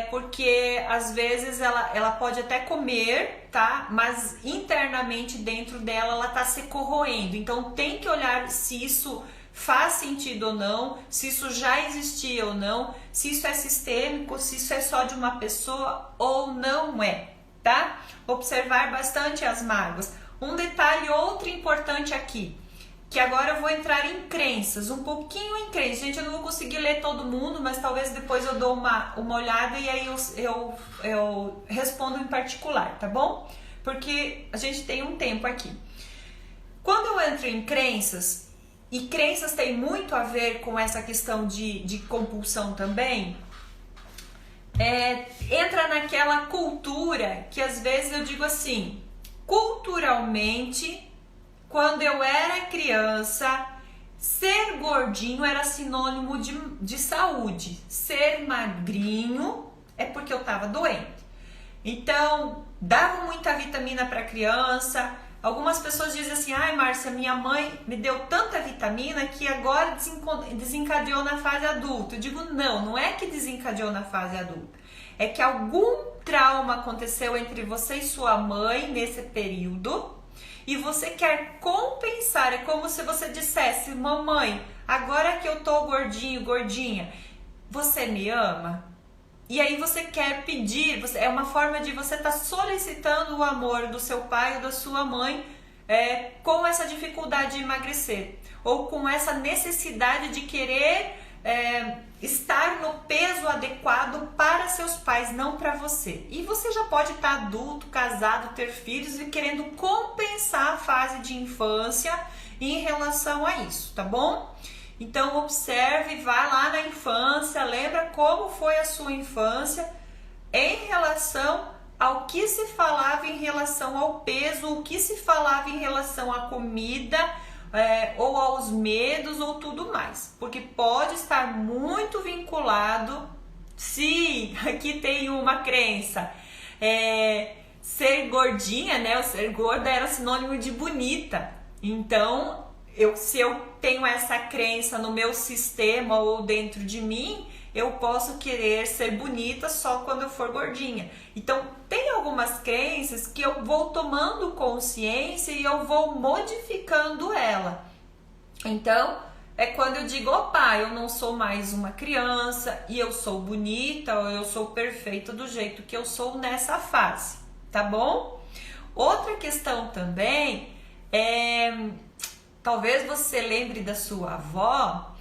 porque às vezes ela pode até comer, tá? Mas internamente dentro dela ela tá se corroendo. Então tem que olhar se isso faz sentido ou não, se isso já existia ou não, se isso é sistêmico, se isso é só de uma pessoa ou não é, tá? Observar bastante as mágoas. Um detalhe outro importante aqui, que agora eu vou entrar em crenças, um pouquinho em crenças. Gente, eu não vou conseguir ler todo mundo, mas talvez depois eu dou uma olhada e aí eu respondo em particular, tá bom? Porque a gente tem um tempo aqui. Quando eu entro em crenças, e crenças tem muito a ver com essa questão de compulsão também, entra naquela cultura que às vezes eu digo assim, culturalmente, quando eu era criança, ser gordinho era sinônimo de saúde, ser magrinho é porque eu estava doente. Então, davam muita vitamina para criança. Algumas pessoas dizem assim, ai Márcia, minha mãe me deu tanta vitamina que agora desencadeou na fase adulta. Eu digo, não é que desencadeou na fase adulta. É que algum trauma aconteceu entre você e sua mãe nesse período e você quer compensar. É como se você dissesse, mamãe, agora que eu tô gordinho, gordinha, você me ama? E aí você quer pedir, é uma forma de você estar solicitando o amor do seu pai ou da sua mãe com essa dificuldade de emagrecer. Ou com essa necessidade de querer estar no peso adequado para seus pais, não para você. E você já pode estar adulto, casado, ter filhos e querendo compensar a fase de infância em relação a isso, tá bom? Então observe, vá lá na infância, lembra como foi a sua infância em relação ao que se falava em relação ao peso, o que se falava em relação à comida, ou aos medos ou tudo mais, porque pode estar muito vinculado. Sim, aqui tem uma crença, ser gordinha, né? O ser gorda era sinônimo de bonita. Então, se eu tenho essa crença no meu sistema ou dentro de mim, eu posso querer ser bonita só quando eu for gordinha. Então, tem algumas crenças que eu vou tomando consciência e eu vou modificando ela. Então, é quando eu digo, opa, eu não sou mais uma criança e eu sou bonita ou eu sou perfeita do jeito que eu sou nessa fase, tá bom? Outra questão também talvez você lembre da sua avó,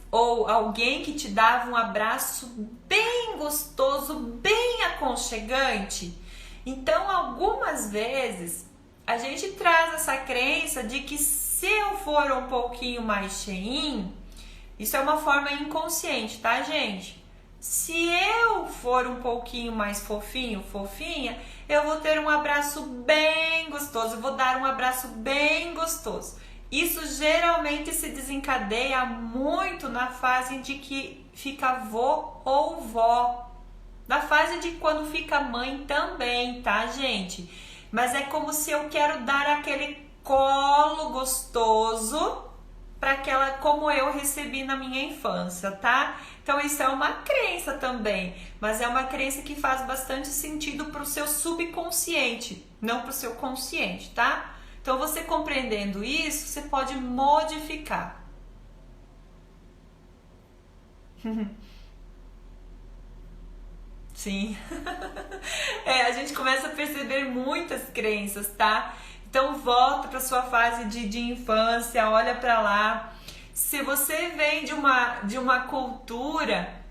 ou alguém que te dava um abraço bem gostoso, bem aconchegante. Então, algumas vezes, a gente traz essa crença de que se eu for um pouquinho mais cheinho, isso é uma forma inconsciente, tá, gente? Se eu for um pouquinho mais fofinho, fofinha, eu vou ter um abraço bem gostoso, eu vou dar um abraço bem gostoso. Isso geralmente se desencadeia muito na fase de que fica vô ou vó. Na fase de quando fica mãe também, tá, gente? Mas é como se eu quero dar aquele colo gostoso para aquela, como eu recebi na minha infância, tá? Então isso é uma crença também, mas é uma crença que faz bastante sentido para o seu subconsciente, não para o seu consciente, tá? Então você compreendendo isso, você pode modificar. Sim. A gente começa a perceber muitas crenças, tá? Então volta para sua fase de infância, olha para lá. Se você vem de uma cultura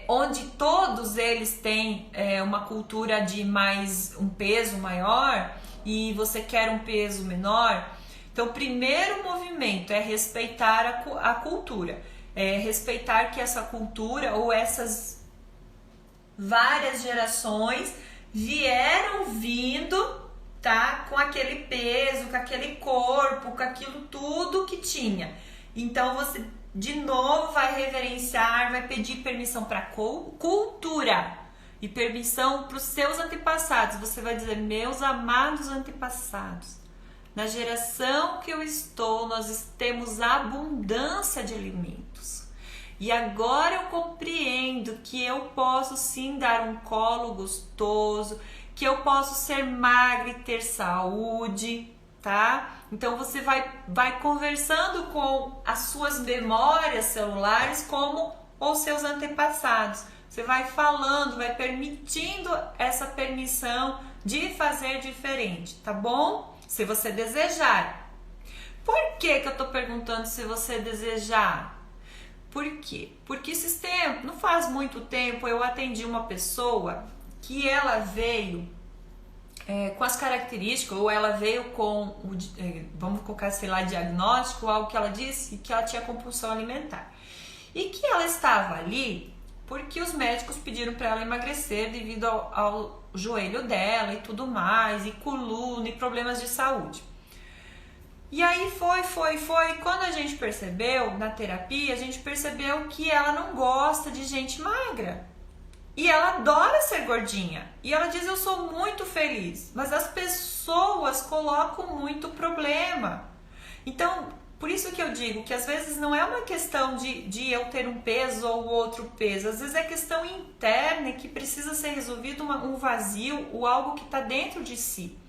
onde todos eles têm uma cultura de um peso maior e você quer um peso menor, então o primeiro movimento é respeitar a cultura, respeitar que essa cultura ou essas várias gerações vieram vindo, tá? Com aquele peso, com aquele corpo, com aquilo tudo que tinha. Então você de novo vai reverenciar, vai pedir permissão para a cultura e permissão para os seus antepassados. Você vai dizer, meus amados antepassados, na geração que eu estou, nós temos abundância de alimentos. E agora eu compreendo que eu posso sim dar um colo gostoso, que eu posso ser magra e ter saúde. tá? Então você vai conversando com as suas memórias celulares como os seus antepassados. Você vai falando, vai permitindo essa permissão de fazer diferente, tá bom? Se você desejar. Por que eu tô perguntando se você desejar? Por quê? Porque esses tempos, não faz muito tempo, eu atendi uma pessoa que ela veio com as características, ou ela veio com, vamos colocar, sei lá, diagnóstico, algo que ela disse que ela tinha compulsão alimentar. E que ela estava ali porque os médicos pediram para ela emagrecer devido ao joelho dela e tudo mais, e coluna e problemas de saúde. E aí foi. Quando a gente percebeu, na terapia, a gente percebeu que ela não gosta de gente magra. E ela adora ser gordinha. E ela diz, eu sou muito feliz. Mas as pessoas colocam muito problema. Então, por isso que eu digo que às vezes não é uma questão de eu ter um peso ou outro peso. Às vezes é questão interna que precisa ser resolvido, um vazio ou algo que está dentro de si.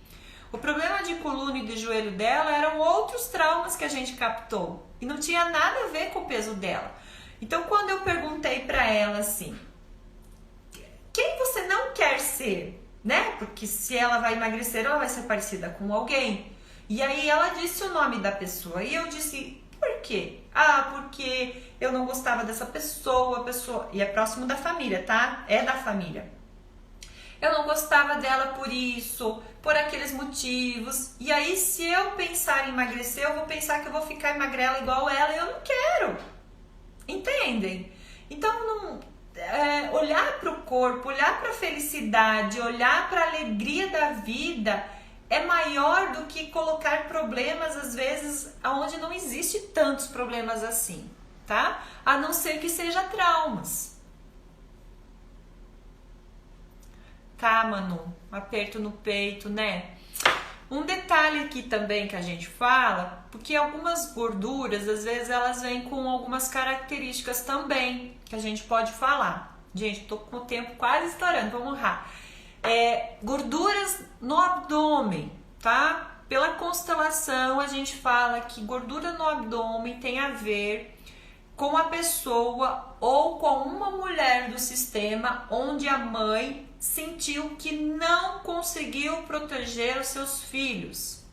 O problema de coluna e de joelho dela eram outros traumas que a gente captou. E não tinha nada a ver com o peso dela. Então, quando eu perguntei para ela assim, quem você não quer ser, né? Porque se ela vai emagrecer, ela vai ser parecida com alguém. E aí ela disse o nome da pessoa. E eu disse, por quê? Ah, porque eu não gostava dessa pessoa. E é próximo da família, tá? É da família. Eu não gostava dela por isso, por aqueles motivos. E aí, se eu pensar em emagrecer, eu vou pensar que eu vou ficar magrela igual ela e eu não quero. Entendem? Então, olhar para o corpo, olhar para a felicidade, olhar para a alegria da vida é maior do que colocar problemas, às vezes, onde não existe tantos problemas assim, tá? A não ser que seja traumas. Tá, Manu? Aperto no peito, né? Um detalhe aqui também que a gente fala, porque algumas gorduras, às vezes, elas vêm com algumas características também, que a gente pode falar. Gente, tô com o tempo quase estourando, vamos lá. Gorduras no abdômen, tá? Pela constelação, a gente fala que gordura no abdômen tem a ver com a pessoa ou com uma mulher do sistema onde a mãe sentiu que não conseguiu proteger os seus filhos,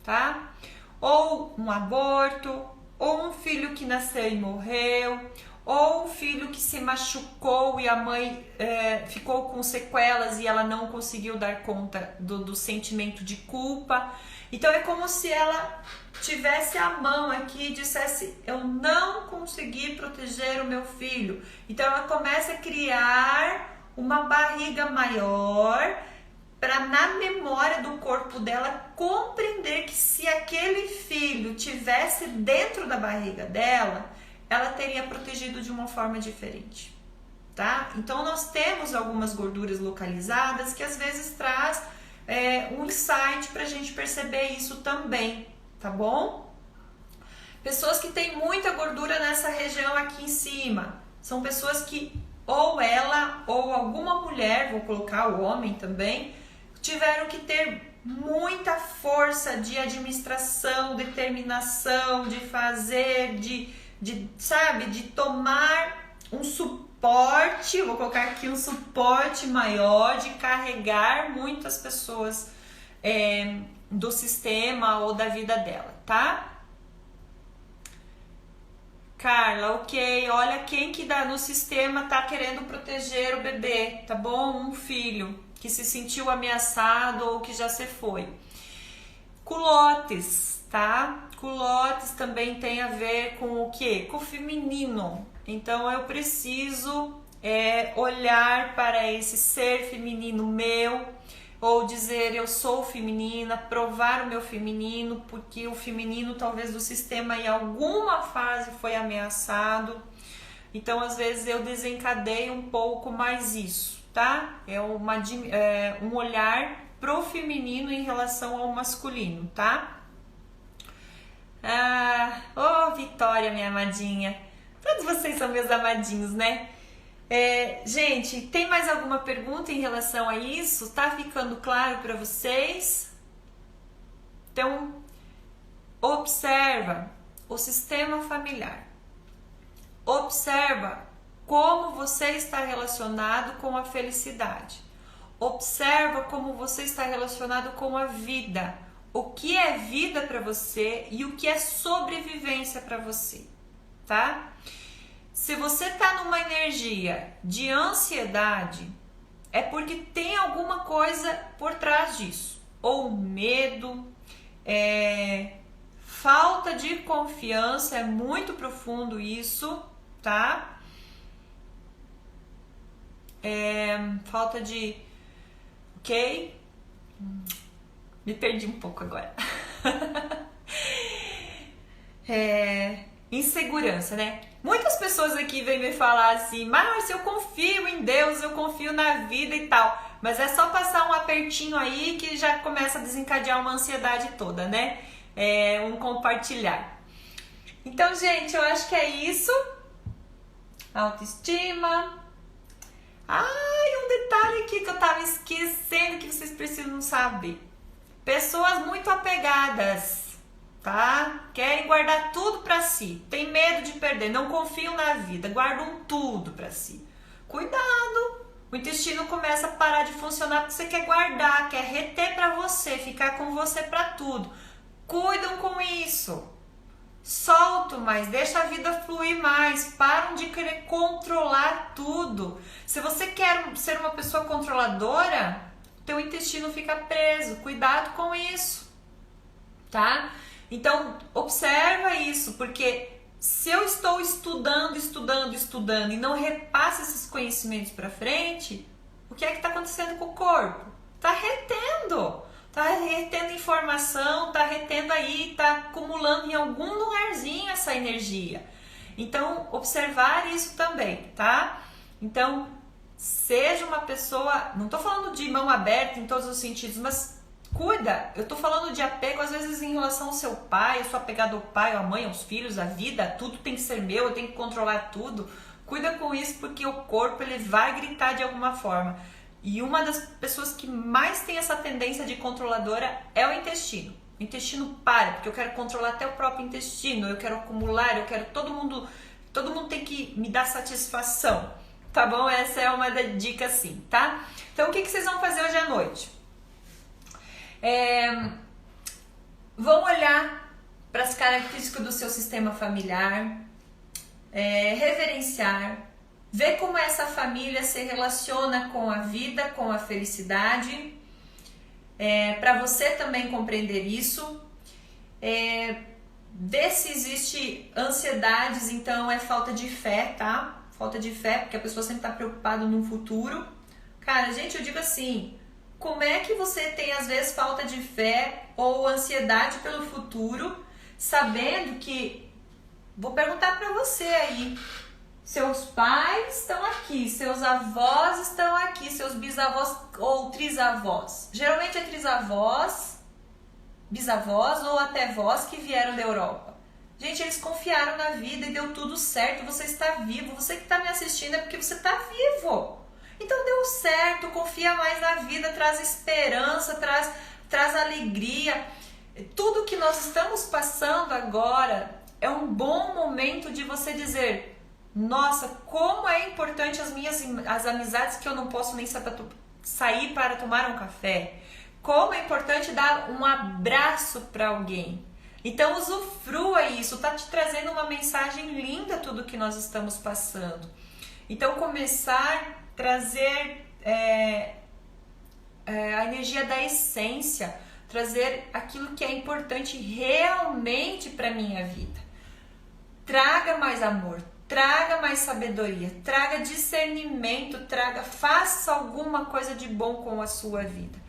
tá? Ou um aborto, ou um filho que nasceu e morreu, ou um filho que se machucou e a mãe ficou com sequelas e ela não conseguiu dar conta do sentimento de culpa. Então é como se ela tivesse a mão aqui e dissesse, eu não consegui proteger o meu filho. Então ela começa a criar uma barriga maior para, na memória do corpo dela, compreender que se aquele filho tivesse dentro da barriga dela, ela teria protegido de uma forma diferente, tá? Então nós temos algumas gorduras localizadas que às vezes traz um insight para a gente perceber isso também, tá bom? Pessoas que têm muita gordura nessa região aqui em cima, são pessoas que ou ela ou alguma mulher, vou colocar o homem também, tiveram que ter muita força de administração, determinação, de fazer, sabe, de tomar um suporte, vou colocar aqui um suporte maior, de carregar muitas pessoas do sistema ou da vida dela, tá? Carla, ok, olha quem que no sistema tá querendo proteger o bebê, tá bom? Um filho que se sentiu ameaçado ou que já se foi. Culotes, tá? Culotes também tem a ver com o quê? Com o feminino. Então eu preciso olhar para esse ser feminino meu, ou dizer eu sou feminina, provar o meu feminino, porque o feminino talvez do sistema em alguma fase foi ameaçado. Então às vezes eu desencadeio um pouco mais isso, tá? É um olhar pro feminino em relação ao masculino, tá? Vitória, minha amadinha. Todos vocês são meus amadinhos, né? Gente, tem mais alguma pergunta em relação a isso? Tá ficando claro para vocês? Então, observa o sistema familiar. Observa como você está relacionado com a felicidade. Observa como você está relacionado com a vida. O que é vida para você e o que é sobrevivência para você, tá? Se você está numa energia de ansiedade, é porque tem alguma coisa por trás disso. Ou medo, falta de confiança, é muito profundo isso, tá? Falta de... Ok? Me perdi um pouco agora. Insegurança, né? Muitas pessoas aqui vêm me falar assim, mas eu confio em Deus, eu confio na vida e tal. Mas é só passar um apertinho aí que já começa a desencadear uma ansiedade toda, né? Um compartilhar. Então, gente, eu acho que é isso. Autoestima. Um detalhe aqui que eu tava esquecendo que vocês precisam saber. Pessoas muito apegadas, tá? Querem guardar tudo pra si. Tem medo de perder, não confiam na vida, guardam tudo pra si. Cuidado! O intestino começa a parar de funcionar porque você quer guardar, quer reter pra você, ficar com você pra tudo. Cuidam com isso. Soltam mais, deixa a vida fluir mais, param de querer controlar tudo. Se você quer ser uma pessoa controladora, teu intestino fica preso. Cuidado com isso, tá? Então, observa isso, porque se eu estou estudando e não repasso esses conhecimentos para frente, o que é que está acontecendo com o corpo? Tá retendo informação, tá retendo aí, tá acumulando em algum lugarzinho essa energia. Então, observar isso também, tá? Então, seja uma pessoa, não tô falando de mão aberta em todos os sentidos, mas cuida, eu tô falando de apego às vezes em relação ao seu pai, eu sou apegado ao pai, à mãe, aos filhos, à vida, tudo tem que ser meu, eu tenho que controlar tudo. Cuida com isso porque o corpo ele vai gritar de alguma forma. E uma das pessoas que mais tem essa tendência de controladora é o intestino. O intestino para, porque eu quero controlar até o próprio intestino, eu quero acumular, eu quero todo mundo tem que me dar satisfação, tá bom? Essa é uma dica assim, tá? Então o que vocês vão fazer hoje à noite? Vão olhar para as características do seu sistema familiar, reverenciar, ver como essa família se relaciona com a vida, com a felicidade, para você também compreender isso. Ver se existe ansiedades, então é falta de fé, tá? Falta de fé, porque a pessoa sempre está preocupada no futuro. Cara, gente, eu digo assim, como é que você tem às vezes falta de fé ou ansiedade pelo futuro, sabendo que, vou perguntar para você aí, seus pais estão aqui, seus avós estão aqui, seus bisavós ou trisavós. Geralmente é trisavós, bisavós ou até vós que vieram da Europa. Gente, eles confiaram na vida e deu tudo certo, você está vivo. Você que está me assistindo é porque você está vivo. Então deu certo, confia mais na vida, traz esperança, traz alegria. Tudo que nós estamos passando agora é um bom momento de você dizer: nossa, como é importante as amizades que eu não posso nem sair para tomar um café. Como é importante dar um abraço para alguém. Então usufrua isso, tá te trazendo uma mensagem linda tudo que nós estamos passando. Então começar a trazer a energia da essência, trazer aquilo que é importante realmente para minha vida. Traga mais amor, traga mais sabedoria, traga discernimento, faça alguma coisa de bom com a sua vida.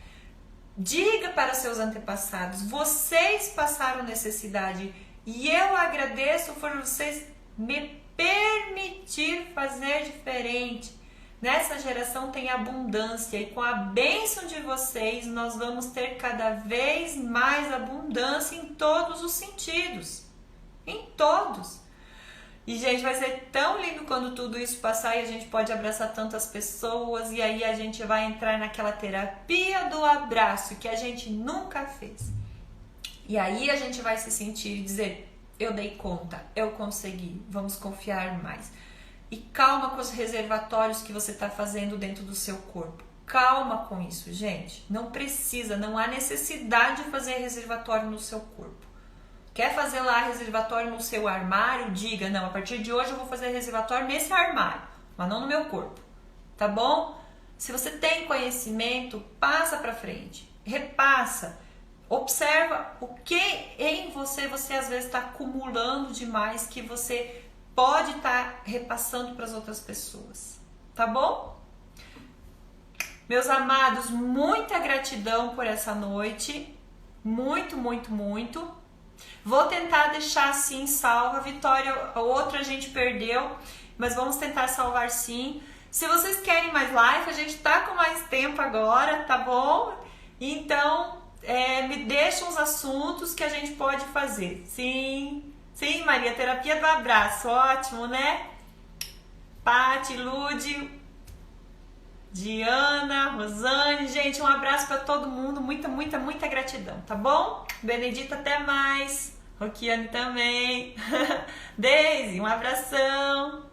Diga para seus antepassados, vocês passaram necessidade e eu agradeço por vocês me permitir fazer diferente. Nessa geração tem abundância e com a bênção de vocês nós vamos ter cada vez mais abundância em todos os sentidos, em todos. E, gente, vai ser tão lindo quando tudo isso passar e a gente pode abraçar tantas pessoas e aí a gente vai entrar naquela terapia do abraço que a gente nunca fez. E aí a gente vai se sentir e dizer, eu dei conta, eu consegui, vamos confiar mais. E calma com os reservatórios que você está fazendo dentro do seu corpo. Calma com isso, gente. Não precisa, não há necessidade de fazer reservatório no seu corpo. Quer fazer lá reservatório no seu armário? Diga, não, a partir de hoje eu vou fazer reservatório nesse armário, mas não no meu corpo, tá bom? Se você tem conhecimento, passa para frente, repassa, observa o que em você às vezes está acumulando demais que você pode estar repassando para as outras pessoas, tá bom? Meus amados, muita gratidão por essa noite, muito, muito, muito. Vou tentar deixar assim salva, Vitória, a outra a gente perdeu, mas vamos tentar salvar sim. Se vocês querem mais live, a gente tá com mais tempo agora, tá bom? Então, me deixam os assuntos que a gente pode fazer. Sim, sim, Maria, terapia do abraço, ótimo, né? Pati, Lude, Diana, Rosane, gente, um abraço para todo mundo, muita, muita, muita gratidão, tá bom? Benedita, até mais. Roquiane também. Deise, um abração.